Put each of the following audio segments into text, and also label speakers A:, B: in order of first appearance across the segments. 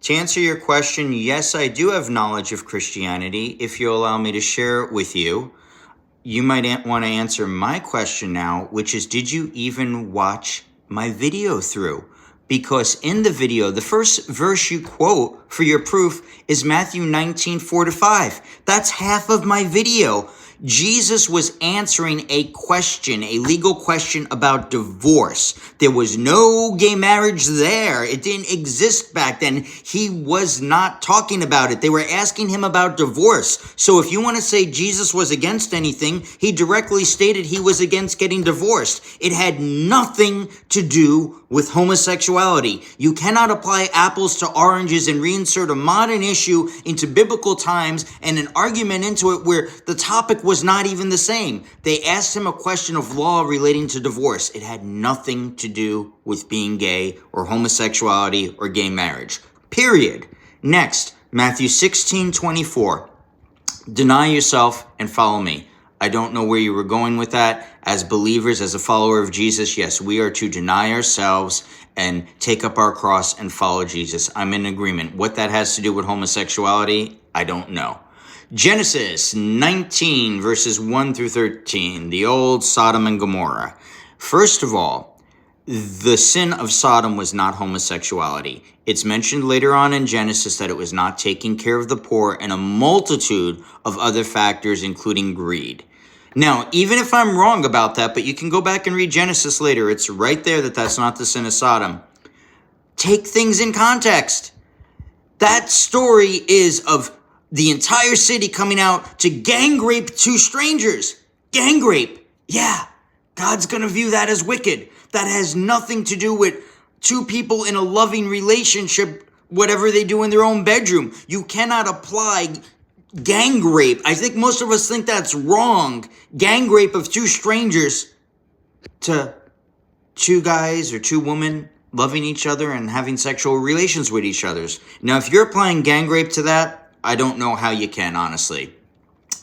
A: To answer your question, yes, I do have knowledge of Christianity. If you'll allow me to share it with you, you might want to answer my question now, which is, did you even watch my video through? Because in the video, the first verse you quote for your proof is Matthew 19:4-5. That's half of my video. Jesus was answering a question, a legal question about divorce. There was no gay marriage there. It didn't exist back then. He was not talking about it. They were asking him about divorce. So if you want to say Jesus was against anything, he directly stated he was against getting divorced. It had nothing to do with homosexuality. You cannot apply apples to oranges and reinsert a modern issue into biblical times and an argument into it where the topic was not even the same. They asked him a question of law relating to divorce. It had nothing to do with being gay or homosexuality or gay marriage. Period. Next, Matthew 16:24. Deny yourself and follow me. I don't know where you were going with that. As believers, as a follower of Jesus, yes, we are to deny ourselves and take up our cross and follow Jesus. I'm in agreement. What that has to do with homosexuality, I don't know. Genesis 19, verses 1-13, the old Sodom and Gomorrah. First of all, the sin of Sodom was not homosexuality. It's mentioned later on in Genesis that it was not taking care of the poor and a multitude of other factors, including greed. Now, even if I'm wrong about that, but you can go back and read Genesis later, it's right there that that's not the sin of Sodom. Take things in context. That story is of the entire city coming out to gang rape two strangers. Gang rape. Yeah, God's going to view that as wicked. That has nothing to do with two people in a loving relationship, whatever they do in their own bedroom. You cannot apply gang rape. I think most of us think that's wrong. Gang rape of two strangers to two guys or two women loving each other and having sexual relations with each other. Now, if you're applying gang rape to that, I don't know how you can, honestly.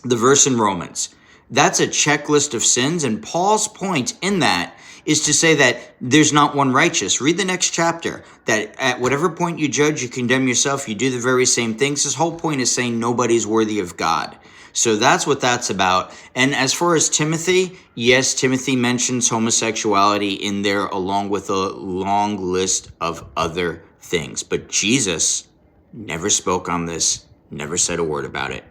A: The verse in Romans, that's a checklist of sins, and Paul's point in that is to say that there's not one righteous. Read the next chapter, that at whatever point you judge, you condemn yourself, you do the very same things. His whole point is saying nobody's worthy of God. So that's what that's about. And as far as Timothy, yes, Timothy mentions homosexuality in there along with a long list of other things. But Jesus never spoke on this, never said a word about it.